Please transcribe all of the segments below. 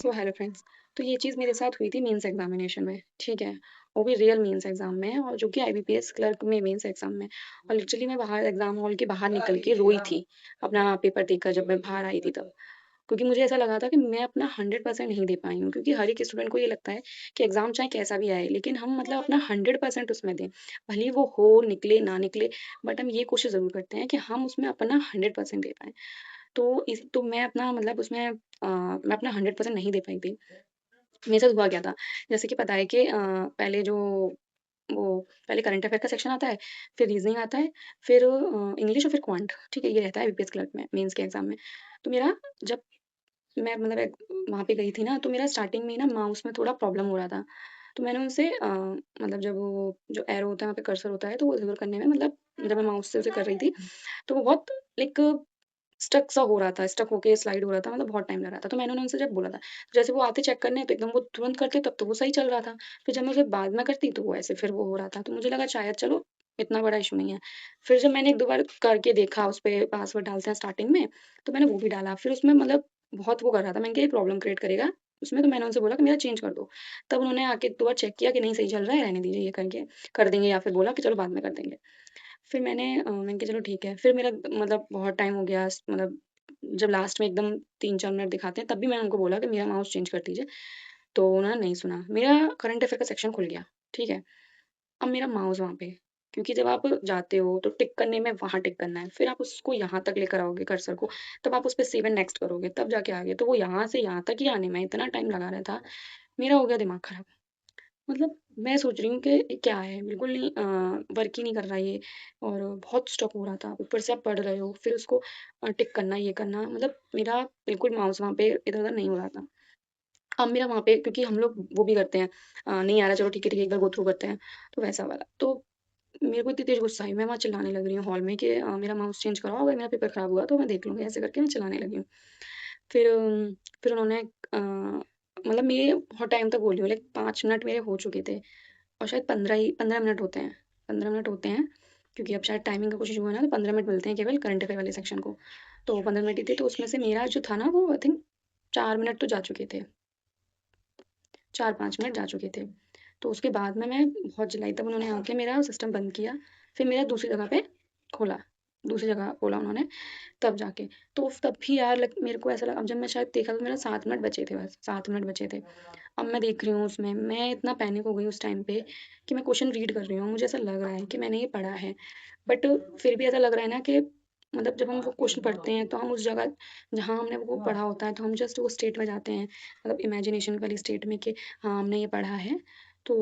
So hello friends. तो ये चीज़ मेरे साथ हुई थी मेंस एग्जामिनेशन में, ठीक है। वो भी रियल मेंस एग्जाम में, और जो कि आईबीपीएस क्लर्क में मेंस एग्जाम में। और लिटरली मैं बाहर एग्जाम हॉल के बाहर निकल के रोई थी अपना पेपर देकर, जब मैं बाहर आई थी तब। क्योंकि मुझे ऐसा लगा था कि मैं अपना 100% नहीं दे पाई हूँ, क्योंकि हर एक स्टूडेंट को ये लगता है कि एग्जाम चाहे कैसा भी आए, लेकिन हम मतलब अपना 100% उसमें दें। भले ही वो हो निकले ना निकले, बट हम ये कोशिश ज़रूर करते हैं कि हम उसमें अपना 100% दे पाएँ। तो मैं अपना मतलब उसमें मैं अपना 100% नहीं दे पाई थी। मेरे साथ हुआ क्या था, जैसे कि पता है कि पहले जो वो पहले करंट अफेयर का सेक्शन आता है, फिर रीजनिंग आता है, फिर इंग्लिश और फिर क्वांट, ठीक है, ये रहता है बीपीएस क्लर्क में मेंस के एग्जाम में। तो मेरा जब मैं मतलब वहाँ पे गई थी ना, तो मेरा स्टार्टिंग में ना माउस में थोड़ा प्रॉब्लम हो रहा था। तो मैंने उनसे मतलब जब वो जो एरो होता है वहाँ पे कर्सर होता है, तो वो इधर करने में मतलब जब मैं माउस से उसे कर रही थी, तो वो बहुत लाइक स्टक सा हो रहा था, स्टक होके स्लाइड हो रहा था, मतलब बहुत टाइम लग रहा था। तो मैंने उनसे जब बोला था, तो जैसे वो आते चेक करने तो एकदम वो तुरंत करते, तब तो वो सही चल रहा था। फिर जब मैं उसे बाद में करती तो वो ऐसे फिर वो हो रहा था। तो मुझे लगा शायद चलो इतना बड़ा इश्यू नहीं है। फिर जब मैंने 1-2 बार करके देखा, उसपे पासवर्ड डालते हैं स्टार्टिंग में, तो मैंने वो भी डाला। फिर उसमें मतलब बहुत वो कर रहा था, मैंने कहा ये प्रॉब्लम क्रिएट करेगा उसमें, तो मैंने उनसे बोला कि मेरा चेंज कर दो। तब उन्होंने आके 1-2 बार चेक किया कि नहीं सही चल रहा है, रहने दीजिए ये करके कर देंगे, या फिर बोला कि चलो बाद में कर देंगे। फिर मैंने कहा चलो ठीक है। फिर मेरा मतलब बहुत टाइम हो गया, मतलब जब लास्ट में एकदम 3-4 मिनट दिखाते हैं, तब भी मैंने उनको बोला कि मेरा माउस चेंज कर दीजिए, तो उन्होंने नहीं सुना। मेरा करंट अफेयर का सेक्शन खुल गया, ठीक है। अब मेरा माउस वहाँ पे, क्योंकि जब आप जाते हो तो टिक करने में वहाँ टिक करना है, फिर आप उसको यहाँ तक लेकर आओगे कर्सर को, तब आप उस पे सेव एंड नेक्स्ट करोगे, तब जाके आगे। तो वो यहाँ से यहाँ तक ही आने में इतना टाइम लगा रहा था, मेरा हो गया दिमाग खराब। मतलब मैं सोच रही हूँ कि क्या है, बिल्कुल नहीं वर्क ही नहीं कर रहा ये, और बहुत स्टक हो रहा था। ऊपर से आप पढ़ रहे हो, फिर उसको टिक करना, ये करना, मतलब मेरा बिल्कुल माउस वहाँ पे इधर-उधर नहीं हो रहा था। अब मेरा वहाँ पे, क्योंकि हम लोग वो भी करते हैं, नहीं आ रहा, चलो ठीक है, एक बार गो थ्रू करते हैं, तो वैसा वाला। तो मेरे को इतनी तेज़ गुस्सा आई, मैं वहाँ चिल्लाने लग रही हूँ हॉल में कि मेरा माउस चेंज कराओ, अगर मेरा पेपर खराब हुआ तो मैं देख लूँगी, ऐसे करके मैं चिल्लाने लगी हूँ। फिर फिर उन्होंने मतलब मैं बहुत टाइम तक बोली हूँ, लाइक 5 मिनट मेरे हो चुके थे, और शायद 15 मिनट होते हैं, 15 मिनट होते हैं, क्योंकि अब शायद टाइमिंग का कुछ इशू है ना, तो 15 मिनट मिलते हैं केवल करंट अफेयर वाले सेक्शन को। तो 15 मिनट ही थे, तो उसमें से मेरा जो था ना, वो आई थिंक 4 मिनट तो जा चुके थे, 4-5 मिनट जा चुके थे। तो उसके बाद में मैं बहुत चिल्लाई, तब उन्होंने आके मेरा सिस्टम बंद किया, फिर मेरा दूसरी जगह पे खोला, दूसरी जगह खोला उन्होंने, तब जाके। तो तब भी यार मेरे को ऐसा लगा, अब जब मैं शायद देखा तो मेरा 7 मिनट बचे थे, बस 7 मिनट बचे थे। अब मैं देख रही हूँ उसमें, मैं इतना पैनिक हो गई उस टाइम पे कि मैं क्वेश्चन रीड कर रही हूँ, मुझे ऐसा लग रहा है कि मैंने ये पढ़ा है, बट फिर भी ऐसा लग रहा है ना कि मतलब जब हम वो क्वेश्चन पढ़ते हैं तो हम उस जगह जहाँ हमने वो पढ़ा होता है, तो हम जस्ट वो स्टेट में जाते हैं, मतलब इमेजिनेशन वाली स्टेट में कि हाँ हमने ये पढ़ा है, तो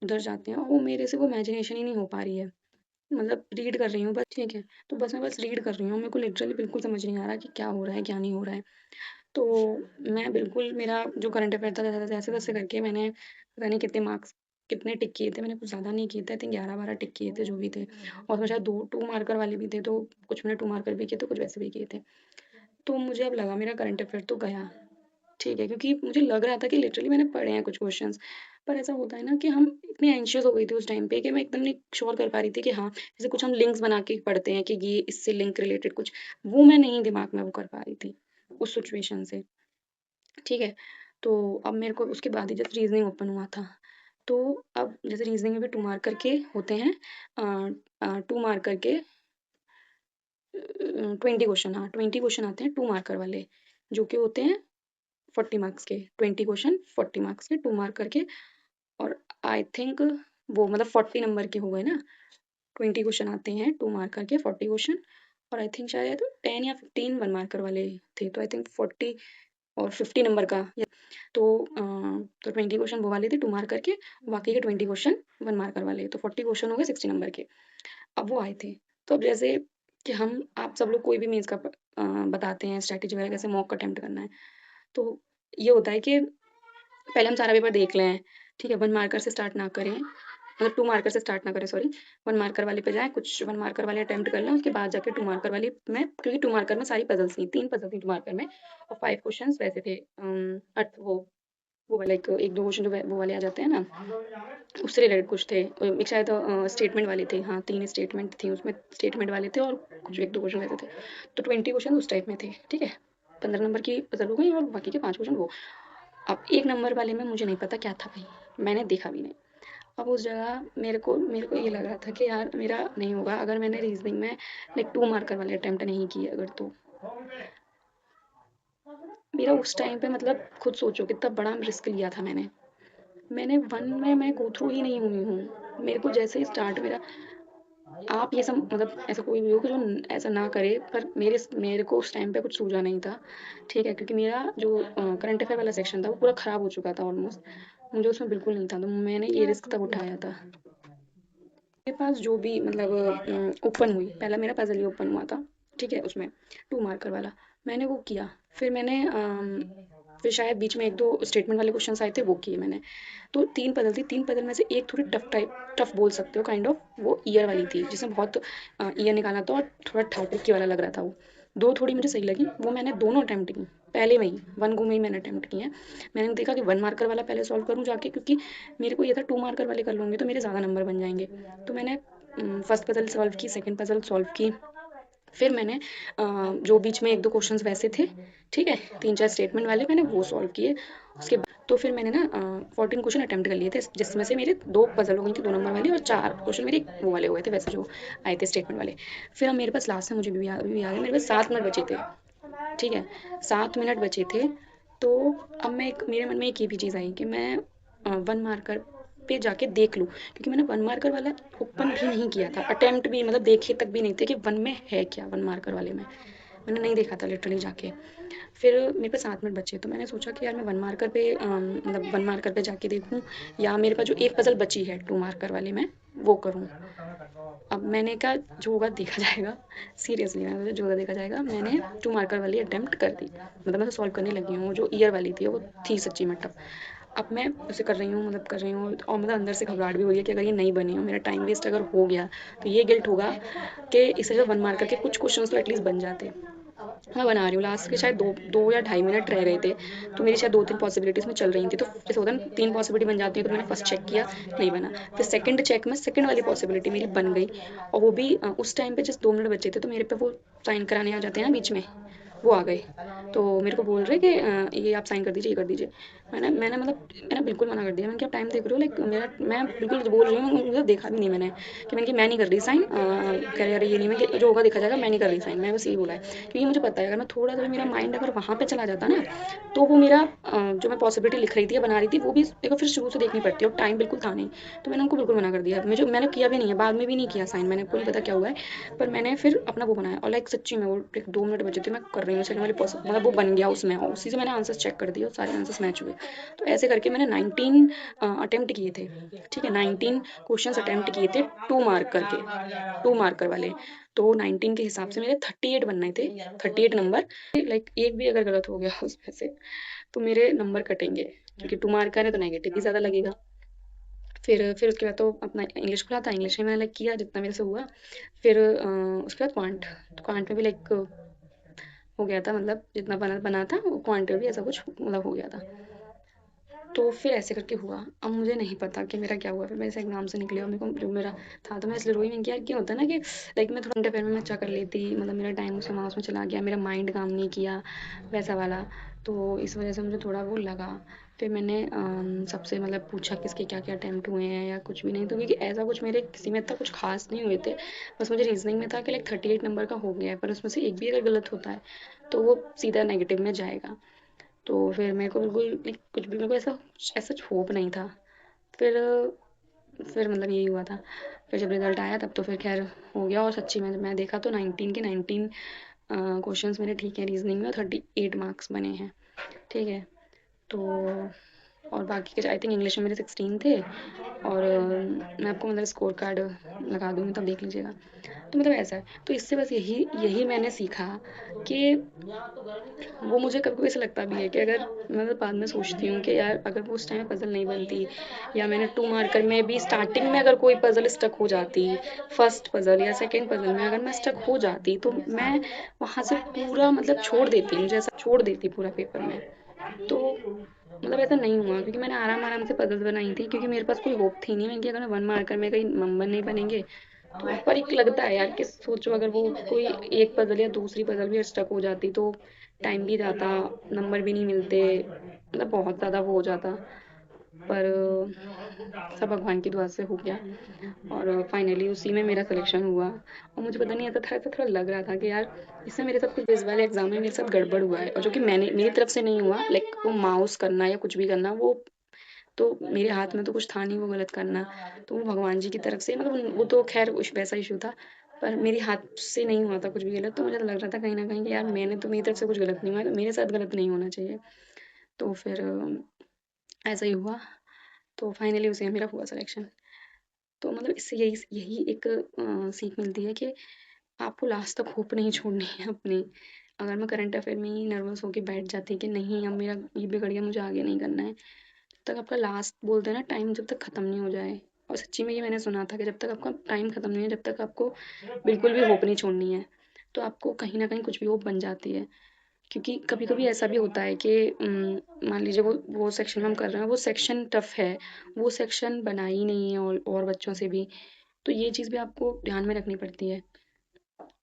उधर जाते हैं, और वो मेरे से वो इमेजिनेशन ही नहीं हो पा रही है। मतलब रीड कर रही हूँ बस, ठीक है, तो बस मैं बस रीड कर रही हूँ, मेरे को लिटरली बिल्कुल समझ नहीं आ रहा कि क्या हो रहा है, क्या नहीं हो रहा है। तो मैं बिल्कुल, मेरा जो करंट अफेयर था जैसे-तैसे करके मैंने पता नहीं कितने मार्क्स, कितने टिक किए थे, मैंने कुछ ज़्यादा नहीं किए थे, आई थिंक 11-12 टिक किए थे जो भी थे, और उसमें शायद 2 टू मार्कर वाले भी थे, तो कुछ मैंने 2 मार्कर भी किए थे, कुछ वैसे भी किए थे। तो मुझे अब लगा मेरा करंट अफेयर तो गया, ठीक है, क्योंकि मुझे लग रहा था कि लिटरली मैंने पढ़े हैं कुछ क्वेश्चंस, पर ऐसा होता है ना कि हम इतनी एंग्ज़ियस हो गई थी उस टाइम पे कि मैं एकदम नहीं श्योर कर पा रही थी कि हाँ, जैसे कुछ हम लिंक्स बना के पढ़ते हैं कि ये इससे लिंक रिलेटेड कुछ, वो मैं नहीं दिमाग में वो कर पा रही थी, उस सिचुएशन से। ठीक है? तो अब मेरे को उसके बाद ही जस्ट रीज़निंग ओपन हुआ था। तो अब जैसे रीज़निंग में भी 2 मार्कर के होते हैं, 2 मार्कर के 20 क्वेश्चन, हाँ, 20 क्वेश्चन आते हैं 2 मार्कर वाले, जो कि होते हैं 40 मार्क्स के। 20 क्वेश्चन 40 मार्क्स के, 2 मार्कर के, और आई थिंक वो मतलब 40 नंबर के हो गए ना, 20 क्वेश्चन आते हैं 2 मार्कर के, 40 क्वेश्चन, और आई थिंक शायद 10 या 15 1 मार्कर वाले थे। तो आई थिंक 40 और 50 नंबर का, तो 20 क्वेश्चन वो वाले थे 2 मार्कर के, बाकी के 20 क्वेश्चन 1 मार्कर वाले, तो 40 क्वेश्चन हो गए 60 नंबर के। अब वो आए थे, तो अब जैसे कि हम आप सब लोग कोई भी मेंस का बताते हैं स्ट्रैटेजी वगैरह, कैसे मॉक अटेम्प्ट करना है, तो ये होता है कि पहले हम सारा पेपर देख लें, ठीक है, 1 मार्कर से स्टार्ट ना करें, मतलब 2 मार्कर से स्टार्ट ना करें, सॉरी, 1 मार्कर वाले पे जाएँ, कुछ 1 मार्कर वाले अटेम्प्ट कर लें, उसके बाद जाके 2 मार्कर वाली में, क्योंकि 2 मार्कर में सारी पज़ल्स थी, 3 पज़ल थी 2 मार्कर में, और 5 क्वेश्चन्स वैसे थे, वो वाला एक 1-2 क्वेश्चन जो वो वाले आ जाते हैं ना, उससे रिलेटेड कुछ थे। एक शायद स्टेटमेंट वाले थे, हाँ, 3 स्टेटमेंट थी उसमें, स्टेटमेंट वाले थे, और कुछ 1-2 क्वेश्चन वैसे थे। तो 20 क्वेश्चन उस टाइप में थे, ठीक है? 15 नंबर की पज़ल हो गई, और बाकी के 5 क्वेश्चन वो। अब 1 नंबर वाले में मुझे नहीं पता क्या था भाई, मैंने देखा भी नहीं। अब उस जगह मेरे को ये लग रहा था कि यार मेरा नहीं होगा, अगर मैंने रीज़निंग में लाइक 2 मार्कर वाले अटेम्प्ट नहीं किए अगर तो। मेरा उस टाइम पे मतलब खुद सोचो कितना बड़ा रिस्क लिया था मैंने। मैंने 1 में मैं गो थ्रू ही नहीं हुई हूँ। मेरे को जैसे ही स्टार्ट मेरा, आप ये सब मतलब ऐसा कोई भी हो कि जो ऐसा ना करे, पर मेरे को उस टाइम पे कुछ सूझा नहीं था, ठीक है? क्योंकि मेरा जो करंट अफेयर वाला सेक्शन था वो पूरा ख़राब हो चुका था ऑलमोस्ट, मुझे उसमें बिल्कुल नहीं था, तो मैंने ये रिस्क तब उठाया था। मेरे पास जो भी मतलब ओपन हुई, पहला मेरा पज़ल ही ओपन हुआ था, ठीक है? उसमें 2 मार्कर वाला, मैंने वो किया। फिर मैंने फिर शायद बीच में 1-2 स्टेटमेंट वाले क्वेश्चन्स आए थे, वो किए मैंने। तो 3 पज़ल थी, 3 पज़ल में से एक थोड़ी टफ बोल सकते हो काइंड ऑफ, वो ईयर वाली थी, जिसमें बहुत ईयर निकालना था और थोड़ा था ट्रिकी वाला लग रहा था वो। 2 थोड़ी मुझे सही लगी, वो मैंने दोनों अटेम्प्ट की, पहले में ही, 1 गो में ही मैंने अटेम्प्ट किए हैं। मैंने देखा कि 1 मार्कर वाला पहले सॉल्व करूँ जाके, क्योंकि मेरे को ये था 2 मार्कर वाले कर लूँगी तो मेरे ज़्यादा नंबर बन जाएँगे। तो मैंने फर्स्ट पज़ल सॉल्व की, सेकंड पज़ल सॉल्व की। फिर मैंने जो बीच में 1-2 क्वेश्चंस वैसे थे, ठीक है? 3-4 स्टेटमेंट वाले मैंने वो सॉल्व किए। उसके बाद तो फिर मैंने ना 14 क्वेश्चन अटेम्प्ट कर लिए थे, जिसमें से मेरे 2 पज़ल हो गई थी 2 नंबर वाली, और 4 क्वेश्चन मेरे वो वाले हो गए थे वैसे जो आए थे स्टेटमेंट वाले। फिर अब मेरे पास लास्ट में मुझे अभी भी याद है, मेरे पास 7 मिनट बचे थे, ठीक है? 7 मिनट बचे थे, तो अब मेरे मन में एक ये भी चीज़ आई कि मैं 1 मार्कर पे जाके देख लूँ, क्योंकि मैंने 1 मार्कर वाला ओपन भी नहीं किया था, अटेम्प्ट भी मतलब देखे तक भी नहीं थे कि 1 में है क्या, 1 मार्कर वाले में। मैंने नहीं देखा था लिटरली जाके। फिर मेरे पास 7 मिनट बचे, तो मैंने सोचा कि यार मैं 1 मार्कर पे मतलब 1 मार्कर पे जाके देखूँ, या मेरे पास जो एक पज़ल बची है 2 मार्कर वाले में, वो करूँ। अब मैंने कहा जो होगा देखा जाएगा, सीरियसली मैंने सोचा जो होगा देखा जाएगा, मैंने 2 मार्कर वाली अटेम्प्ट कर दी। मतलब मैं तो सॉल्व करने लगी हूँ, जो ईयर वाली थी वो थी सच्ची में टफ। अब मैं उसे कर रही हूँ, मतलब कर रही हूँ, और मतलब अंदर से घबराहट भी हो रही है कि अगर ये नहीं बनी हो, मेरा टाइम वेस्ट अगर हो गया, तो ये गिल्ट होगा कि इससे जो 1 मार्कर के कुछ क्वेश्चंस तो एटलीस्ट बन जाते। मैं बना रही हूँ, लास्ट के शायद 2 या ढाई मिनट रह गए थे, तो मेरी शायद 2-3 पॉसिबिलिटीज़ में चल रही थी, तो जैसे होता है ना 3 पॉसिबिलिटी बन जाती है, तो मैंने फर्स्ट चेक किया, नहीं बना। फिर सेकंड चेक में सेकंड वाली पॉसिबिलिटी मेरी बन गई, और वो भी उस टाइम पे जस्ट 2 मिनट बचे थे, तो मेरे पे वो साइन कराने आ जाते हैं ना बीच में, वो आ गए। तो मेरे को बोल रहे कि ये आप साइन कर दीजिए, ये कर दीजिए। मैंने बिल्कुल मना कर दिया, मैंने कहा टाइम देख रहे हो, लाइक मेरा मैं बिल्कुल बोल रही हूँ, मुझे देखा भी नहीं मैंने, कि मैंने कि मैं नहीं कर रही साइन, कह रहे अरे ये नहीं, मैं कि जो होगा देखा जाएगा, मैं नहीं कर रही साइन, मैंने बस यही बोला है। क्योंकि मुझे पता है अगर मैं थोड़ा सा भी मेरा माइंड अगर वहाँ पे चला जाता ना, तो वो मेरा जो मैं पॉसिबिलिटी लिख रही थी या बना रही थी, वो भी एक बार फिर शुरू से देखनी पड़ती है, और टाइम बिल्कुल था नहीं। तो मैंने उनको बिल्कुल मना कर दिया, मैंने किया भी नहीं है, बाद में भी नहीं किया साइन, मैंने को नहीं पता क्या हुआ है, पर मैंने फिर अपना वो बनाया, और लाइक सच्ची में वो 1-2 मिनट बचे थे, मैं कर रही हूँ सेकंड वाली मतलब वो बन गया उसमें, और उसी से मैंने आंसर्स चेक कर दिए और सारे आंसर्स मैच हुए। तो ऐसे करके मैंने 19 अटेम्प्ट किए थे, ठीक है? 19 क्वेश्चंस अटेम्प्ट किए थे 2 मार्कर के, 2 मार्कर वाले। तो 19 के हिसाब से मेरे 38 बनने थे, 38 नंबर। लाइक एक भी अगर गलत हो गया उसमें से, तो मेरे नंबर कटेंगे, क्योंकि 2 मार्कर है तो नेगेटिव भी ज़्यादा लगेगा। फिर उसके बाद तो अपना इंग्लिश खुला था, इंग्लिश में मैंने लाइक किया जितना मेरे से हुआ। फिर उसके बाद क्वांट, तो क्वांट में भी लाइक हो गया था, मतलब जितना बना बना था वो क्वांट में भी ऐसा कुछ मतलब हो गया था। तो फिर ऐसे करके हुआ। अब मुझे नहीं पता कि मेरा क्या हुआ, फिर मैं इस एग्ज़ाम से निकली और मेरे को जो मेरा था, तो मैं इसलिए रोई नहीं। कि यार क्या होता है ना कि लाइक मैं थोड़ा इंटरफेयर में मैं अच्छा कर लेती, मतलब मेरा टाइम उसमें वहाँ उसमें चला गया, मेरा माइंड काम नहीं किया वैसा वाला, तो इस वजह से मुझे थोड़ा वो लगा। फिर मैंने सबसे मतलब पूछा किसके क्या क्या अटैम्प्ट हुए हैं या कुछ भी नहीं, तो क्योंकि ऐसा कुछ मेरे किसी में इतना कुछ खास नहीं हुए थे, बस मुझे रीजनिंग में था कि लाइक 38 नंबर का हो गया है, पर उसमें से एक भी अगर गलत होता है तो वो सीधा नेगेटिव में जाएगा। तो फिर मेरे को बिल्कुल लाइक कुछ भी मेरे को ऐसा ऐसा होप नहीं था। फिर फिर मतलब यही हुआ था। फिर जब रिजल्ट आया तब तो फिर खैर हो गया, और सच्ची में जब मैं देखा तो 19 के 19 क्वेश्चंस मेरे ठीक हैं रीजनिंग में, और 38 मार्क्स बने हैं, ठीक है? तो और बाकी के आई थिंक इंग्लिश में मेरे 16 थे, और मैं आपको मतलब स्कोर कार्ड लगा दूँगी तब देख लीजिएगा। तो मतलब ऐसा है, तो इससे बस यही यही मैंने सीखा कि वो मुझे कभी-कभी ऐसा लगता भी है कि अगर मैं तो बाद में सोचती हूँ कि यार अगर वो उस टाइम पज़ल नहीं बनती, या मैंने 2 मार्कर में भी स्टार्टिंग में अगर कोई पज़ल स्टक हो जाती, फर्स्ट पज़ल या सेकंड पज़ल में अगर मैं स्टक हो जाती, तो मैं वहाँ से पूरा मतलब छोड़ देती, मुझे ऐसा छोड़ देती पूरा पेपर में। तो मतलब ऐसा नहीं हुआ, क्योंकि मैंने आराम-आराम से पज़ल्स बनाई थी, क्योंकि मेरे पास कोई होप थी नहीं, मैं कि अगर मैं 1 मार्कर में कहीं नंबर नहीं बनेंगे, तो पर एक लगता है यार कि सोचो अगर वो कोई एक पजल या दूसरी पजल भी स्टक हो जाती तो टाइम भी जाता, नंबर भी नहीं मिलते, मतलब बहुत ज़्यादा वो हो जाता। पर सब भगवान की दुआ से हो गया और फाइनली उसी में मेरा सिलेक्शन हुआ। और मुझे पता नहीं, ऐसा थोड़ा लग रहा था कि यार इससे मेरे साथ कुछ इस वाले एग्जाम में मेरे साथ गड़बड़ हुआ है, और जो कि मैंने मेरी तरफ से नहीं हुआ, लाइक वो माउस करना या कुछ भी करना वो तो मेरे हाथ में तो कुछ था नहीं वो गलत करना। तो वो भगवान जी की तरफ से, मतलब वो तो खैर वैसा इशू था, पर मेरे हाथ से नहीं हुआ था कुछ भी गलत। तो मुझे लग रहा था कहीं ना कहीं कि यार मैंने तो, मेरी तरफ से कुछ गलत नहीं हुआ, तो मेरे साथ गलत नहीं होना चाहिए। तो फिर ऐसा ही हुआ। तो फाइनली उसे मेरा हुआ सिलेक्शन। तो मतलब इससे यही यही एक सीख मिलती है कि आपको लास्ट तक होप नहीं छोड़नी है अपनी। अगर मैं करंट अफेयर में ही नर्वस होके बैठ जाती कि नहीं अब मेरा ये बिगड़ गया, मुझे आगे नहीं करना है, जब तक आपका लास्ट बोलते हैं ना टाइम जब तक ख़त्म नहीं हो जाए। और सच्ची में ये मैंने सुना था कि जब तक आपका टाइम ख़त्म नहीं है, जब तक आपको बिल्कुल भी होप नहीं छोड़नी है, तो आपको कहीं ना कहीं कुछ भी होप बन जाती है। क्योंकि कभी कभी ऐसा भी होता है कि मान लीजिए वो सेक्शन में हम कर रहे हैं, वो सेक्शन टफ है, वो सेक्शन बना ही नहीं है और बच्चों से भी, तो ये चीज़ भी आपको ध्यान में रखनी पड़ती है।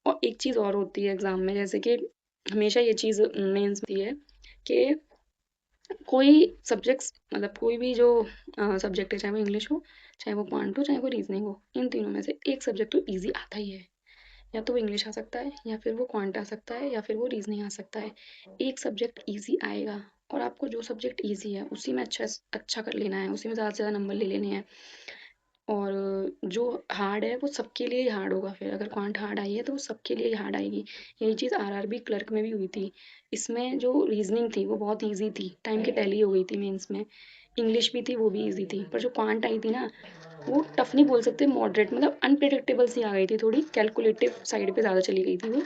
और एक चीज़ और होती है एग्ज़ाम में, जैसे कि हमेशा ये चीज़ मेंस में होती है कि कोई सब्जेक्ट्स, मतलब कोई भी जो सब्जेक्ट है, चाहे वो इंग्लिश हो, चाहे वो क्वांट हो, चाहे वो रीजनिंग हो, इन तीनों में से एक सब्जेक्ट तो इजी आता ही है। या तो वो इंग्लिश आ सकता है, या फिर वो क्वांट आ सकता है, या फिर वो रीजनिंग आ सकता है। एक सब्जेक्ट इजी आएगा, और आपको जो सब्जेक्ट इजी है उसी में अच्छा अच्छा कर लेना है, उसी में ज़्यादा से ज़्यादा नंबर ले लेने हैं। और जो हार्ड है वो सबके लिए ही हार्ड होगा। फिर अगर क्वांट हार्ड आई है तो वो सबके लिए ही हार्ड आएगी। यही चीज़ आरआरबी क्लर्क में भी हुई थी। इसमें जो रीजनिंग थी वो बहुत इजी थी, टाइम की पहले ही हो गई थी मेंस में। इंग्लिश भी थी, वो भी इजी थी, पर जो क्वांट आई थी ना, वो टफ नहीं बोल सकते, मॉडरेट, मतलब अनप्रिडिक्टेबल सी आ गई थी, थोड़ी कैलकुलेटिव साइड पे ज़्यादा चली गई थी वो।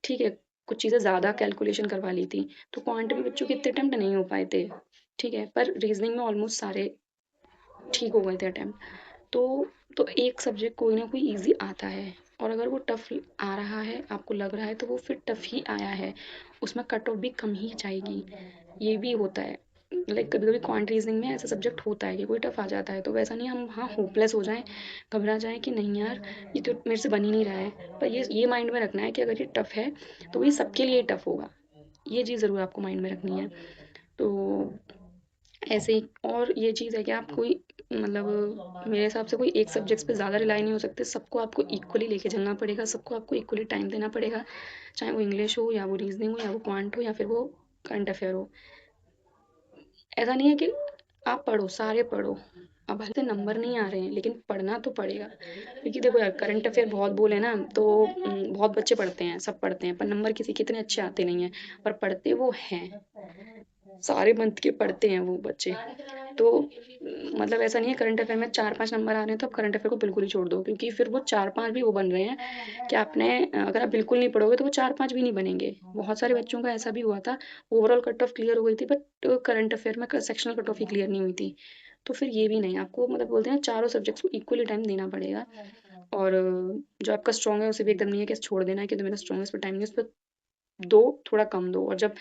ठीक है, कुछ चीज़ें ज़्यादा कैलकुलेशन करवा ली थी, तो क्वांट में बच्चों के इतने अटेम्प्ट नहीं हो पाए थे। ठीक है, पर रीजनिंग में ऑलमोस्ट सारे ठीक हो गए थे अटेम्प्ट। तो एक सब्जेक्ट कोई ना कोई इजी आता है, और अगर वो टफ आ रहा है, आपको लग रहा है, तो वो फिर टफ ही आया है, उसमें कट ऑफ भी कम ही जाएगी। ये भी होता है, लाइक कभी कभी क्वांट रीजनिंग में ऐसा सब्जेक्ट होता है कि कोई टफ आ जाता है, तो वैसा नहीं हम हाँ होपलेस हो जाएं, घबरा जाएं कि नहीं यार ये तो मेरे से बन ही नहीं रहा है। पर ये माइंड में रखना है कि अगर ये टफ है तो ये सबके लिए टफ होगा। ये चीज़ ज़रूर आपको माइंड में रखनी है। तो ऐसे ही, और ये चीज़ है कि आप कोई, मतलब मेरे हिसाब से कोई एक सब्जेक्ट्स पे ज़्यादा रिलाई नहीं हो सकते, सबको आपको इक्वली लेके चलना पड़ेगा, सबको आपको इक्वली टाइम देना पड़ेगा, चाहे वो इंग्लिश हो, या वो रीजनिंग हो, या वो क्वांट हो, या फिर वो करंट अफेयर हो। ऐसा नहीं है कि आप पढ़ो, सारे पढ़ो, अब भले से नंबर नहीं आ रहे हैं लेकिन पढ़ना तो पड़ेगा। क्योंकि देखो यार करंट अफेयर बहुत बोले ना तो बहुत बच्चे पढ़ते हैं, सब पढ़ते हैं, पर नंबर किसी के इतने अच्छे आते नहीं हैं, पर पढ़ते वो हैं, सारे मंथ के पढ़ते हैं वो बच्चे। तो मतलब ऐसा नहीं है करंट अफेयर में 4-5 नंबर आ रहे हैं तो आप करंट अफेयर को बिल्कुल ही छोड़ दो, क्योंकि फिर वो 4-5 भी वो बन रहे हैं कि आपने अगर आप बिल्कुल नहीं पढ़ोगे तो वो 4-5 भी नहीं बनेंगे। बहुत सारे बच्चों का ऐसा भी हुआ था, ओवरऑल कट ऑफ क्लियर हो गई थी, बट करंट अफेयर में सेक्शनल कट ऑफ ही क्लियर नहीं हुई थी। तो फिर ये भी नहीं, आपको मतलब बोलते हैं चारों सब्जेक्ट्स को इक्वली टाइम देना पड़ेगा। और जो आपका स्ट्रॉन्ग है उसे भी एकदम नहीं है कि छोड़ देना है कि तो मेरा स्ट्रॉन्ग है इस पर टाइम नहीं, उस पर दो, थोड़ा कम दो। और जब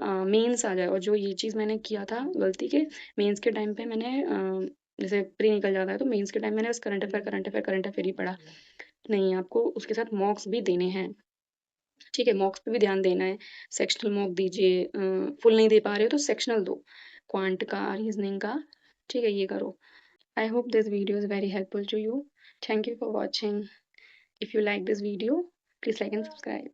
मेंस आ जाए, और जो ये चीज़ मैंने किया था गलती के, मेंस के टाइम पे मैंने जैसे प्री निकल जाता है तो मेंस के टाइम मैंने बस करंट अफेयर ही पढ़ा। नहीं, आपको उसके साथ मॉक्स भी देने हैं। ठीक है, मॉक्स पे भी ध्यान देना है, सेक्शनल मॉक दीजिए, फुल नहीं दे पा रहे हो तो सेक्शनल दो, क्वांट का, रीजनिंग का। ठीक है, ये करो। I hope this video is very helpful to you. Thank you for watching. If you like this video, please like and subscribe.